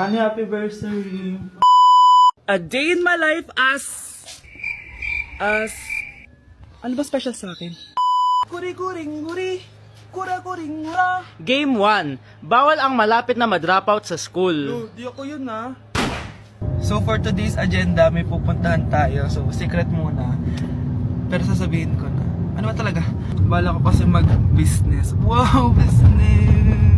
Honey, happy anniversary. A day in my life as... Ano ba special sa akin? Kuri-kuring-guri. Kura-kuring-gura. Game 1. Bawal ang malapit na ma-dropout sa school. Di ako yun ha. So for today's agenda, may pupuntahan tayo. So secret muna. Pero sasabihin ko na. Ano ba talaga? Bala ko kasi mag-business. Wow, business!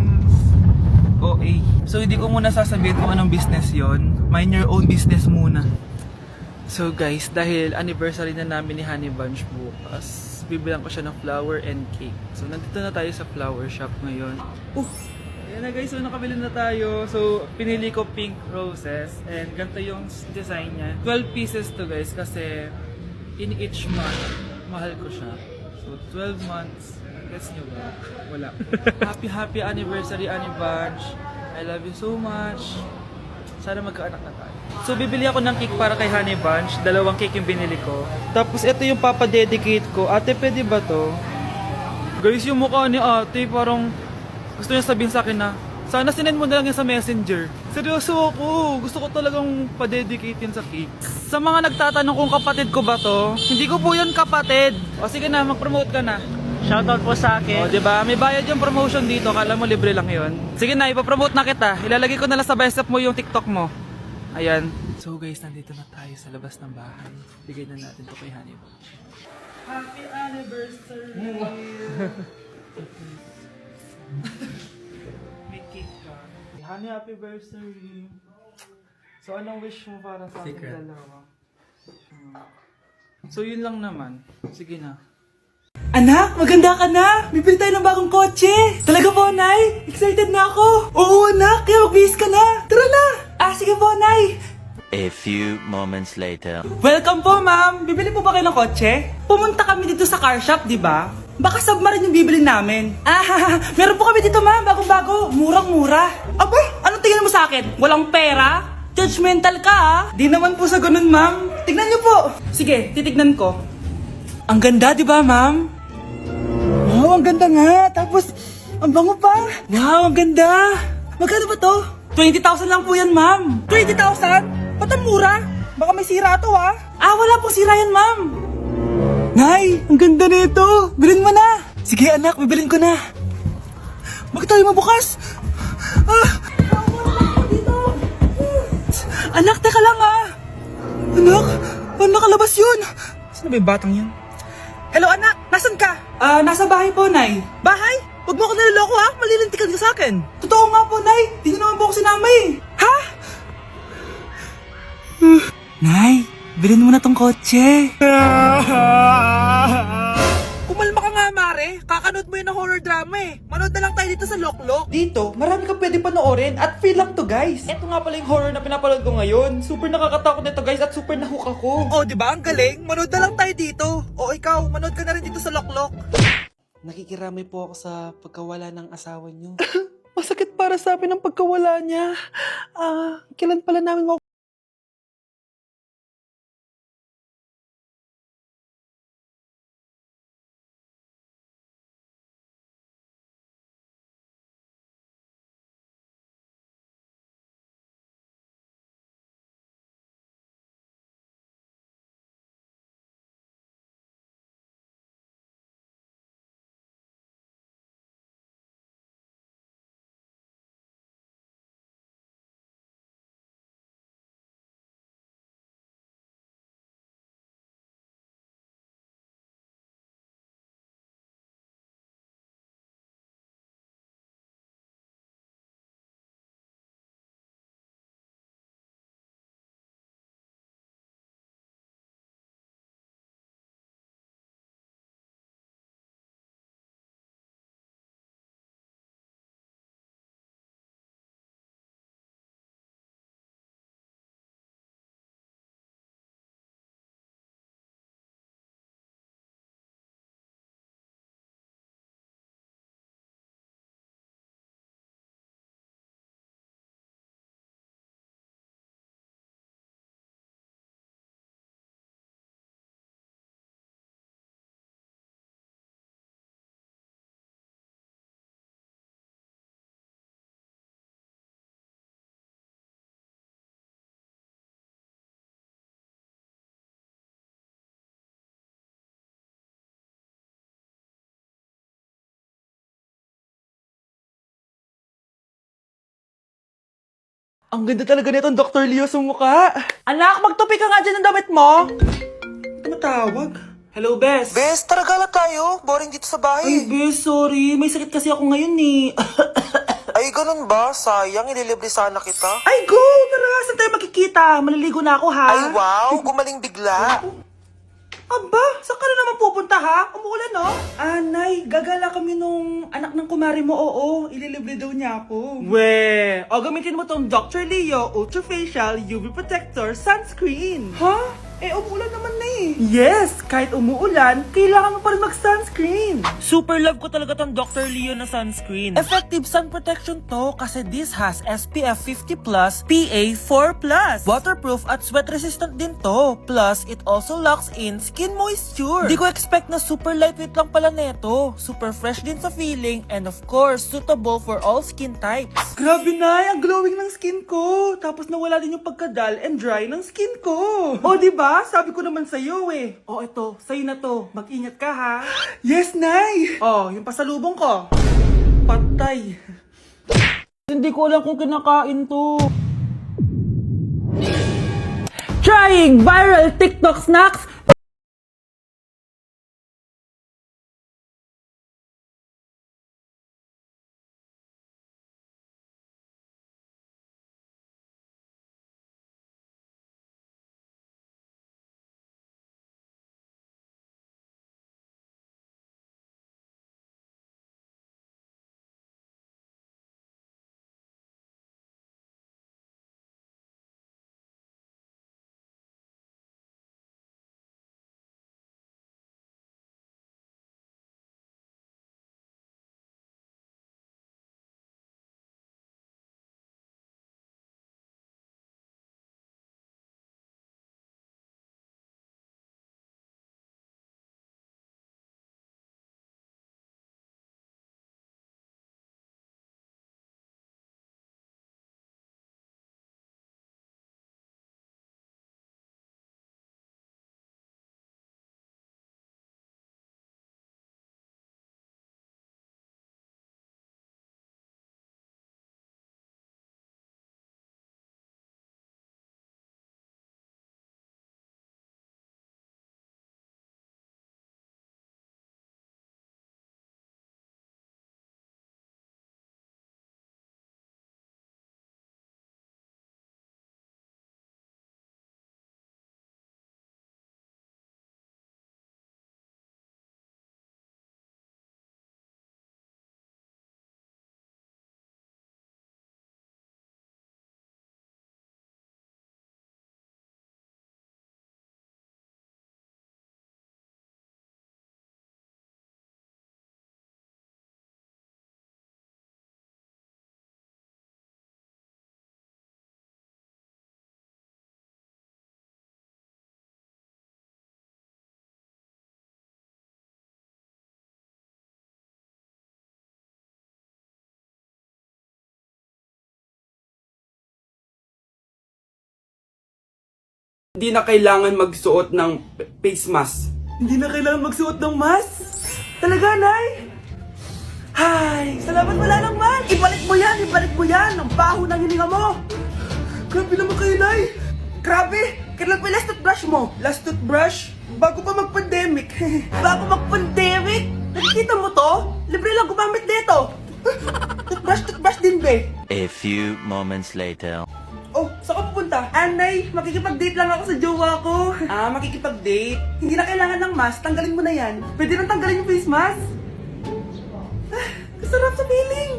OA. So hindi ko muna sasabihin kung anong business yon. Mind your own business muna. So guys, dahil anniversary na namin ni Honey Bunch bukas, bibilang ko siya ng flower and cake. So nandito na tayo sa flower shop ngayon. Ayan na guys, so nakabili na tayo. So pinili ko pink roses and ganito yung design niya. 12 pieces to guys kasi in each month, mahal ko siya. So 12 months, gets nyo ba? Wala. Happy anniversary Honey Bunch. I love you so much. Sana magkaanak na tayo. So bibili ako ng cake para kay Honey Bunch. 2 cake yung binili ko. Tapos ito yung papadedicate ko. Ate, pwede ba to? Guys, yung mukha ni ate parang gusto niya sabihin sa akin na sana sinend mo na lang yan sa messenger. Seryoso ako. Gusto ko talagang padedicate yun sa cake. Sa mga nagtatanong kung kapatid ko ba to, hindi ko po yun kapatid. O sige na, mag-promote ka na. Shoutout po sa O akin. diba, may bayad yung promotion dito. Kala mo libre lang yun. Sige na, ipapromote na kita. Ilalagay ko na lang sa bicep mo yung TikTok mo. Ayan. So guys, nandito na tayo sa labas ng bahay. Bigay na natin to kay Honey Bunch. Happy anniversary! May cake ka. Honey, happy anniversary! So anong wish mo para sa ating dalawa? So yun lang naman. Sige na. Anak, maganda ka na! Bibili tayo ng bagong kotse! Talaga po, Nay? Excited na ako! Oo, anak! Kaya mag-bihis ka na! Tara na! Sige po, Nay! A few moments later. Welcome po, ma'am! Bibili po ba kayo ng kotse? Pumunta kami dito sa car shop, di ba? Baka submarine yung bibili namin. Meron po kami dito, ma'am! Bagong-bago! Murang-mura! Aba! Anong tingin mo sa akin? Walang pera? Judgmental ka, ah! Di naman po sa ganun, ma'am. Tignan niyo po! Sige, titignan ko. Ang ganda, di ba, ma'am? Wow, ang ganda nga. Tapos, ang bango pa. Wow, ang ganda. Magkano ba to? 20,000 lang po yan, ma'am. 20,000? Ba't ang mura? Baka may sira to, ha? Wala pong sira yan, ma'am. Nay, ang ganda nito. Bilhin mo na. Sige, anak, bibilin ko na. Bakit tayo mabukas? Anak, teka lang, ha? Anak, paano nakalabas yun? Saan na ba yung batang yun? Hello, anak! Nasaan ka? Nasa bahay po, Nay. Bahay? Huwag mo ako naloloko, ha? Malilintikan ka sa akin. Totoo nga po, Nay. Di na naman po ako sinama, eh. Ha? Nay, bilhin mo na tong kotse. Kumalma ka nga, Mare. Kakanood mo yun ng horror drama, eh. Manood na lang tayo dito sa Loklok. Dito, marami ka pwede panoorin at free lang to, guys. Ito nga pala yung horror na pinapanood ko ngayon. Super nakakatakot nito, guys, at super nahook ako. Oh, di ba? Ang galing. Manood na lang tayo dito. O ikaw, manood ka na rin dito sa Loklok. Nakikiramay po ako sa pagkawala ng asawa niyo. Masakit para sa amin ang pagkawala niya. Kailan pala namin Ang ganda talaga nitong Dr. Leo sa mukha. Anak, magtupi ka nga dyan ng damit mo. Tumatawag. Hello, Bes. Bes, tara gala tayo. Boring dito sa Ay, bahay. Bes, sorry. May sakit kasi ako ngayon eh. Ay, ganun ba? Sayang, ililibre sana kita. Ay, go! Tara, saan tayo makikita? Maliligo na ako, ha? Ay, wow, gumaling bigla. Aba, saan ka na naman pupunta, ha? Umuulan, no? Anay, gagala kami nung anak ng kumari mo, oo. Ililibre daw niya ako. We, o gamitin mo tong Dr. Leo Ultra Facial UV Protector Sunscreen. Ha? Eh, umuulan naman na eh. Yes, kahit umuulan, kailangan mo pa rin mag-sunscreen. Super love ko talaga tong Dr. Leo na sunscreen. Effective sun protection to kasi this has SPF 50+, PA 4+. Waterproof at sweat resistant din to. Plus, it also locks in skin moisture. Di ko expect na super lightweight lang pala neto. Super fresh din sa feeling and of course, suitable for all skin types. Grabe na, ang glowing ng skin ko. Tapos nawala din yung pagkadal and dry ng skin ko. O, diba? Sabi ko naman sa'yo eh. O, ito, sa'yo na to. Mag-ingat ka ha. Yes, Nay! O, yung pasalubong ko. Patay. Hindi ko alam kung kinakain to. Trying viral TikTok snacks. Hindi na kailangan magsuot ng face mask. Hindi na kailangan magsuot ng mask? Talaga, Nay? Hay, salamat wala lang man. Ibalik mo yan. Ang baho ng hininga mo. Grabe naman kayo, Nay. Grabe, kailan pa yung last toothbrush mo? Last toothbrush? Bago pa mag-pandemic. Bago mag-pandemic? Nakikita mo to? Libre lang gumamit dito. Toothbrush din, be. A few moments later. Oh, saan ka pupunta? Anay, makikipag-date lang ako sa jowa ko. Ah, makikipag-date? Hindi na kailangan ng mask, tanggalin mo na yan. Pwede nang tanggalin yung face mask. Ah, kasarap sa feeling.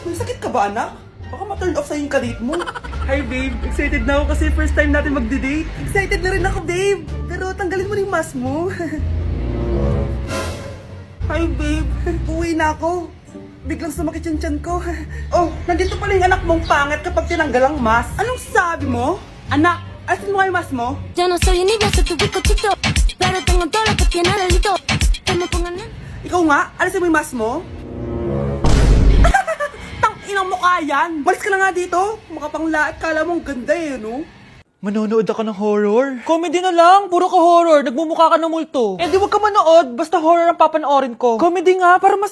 May sakit ka ba, anak? Baka ma-turn off sa yung kadate mo. Hi, babe. Excited na ako kasi first time natin magde-date. Excited na rin ako, babe. Pero tanggalin mo na yung mask mo. Hi, babe. Uwi na ako. Biglang sumakit yung tiyan ko. Oh, nandito pala yung anak mong pangit kapag tinanggal ang mask. Anong sabi mo? Anak, asin mo kayo mask mo? Yo no soy niño, soy tu bizcochito. Pero tengo todo lo que tiene delito. Que me pongan en... Ikaw nga, alisin mo yung mask mo? Tang inang mukha yan. Malis ka na nga dito. Makapanglaat, kala mo ang ganda eh, no? Manonood ako ng horror? Comedy na lang, puro ka horror. Nagmumukha ka ng multo. Eh di wag ka manood, basta horror ang papanoorin ko. Comedy nga, para mas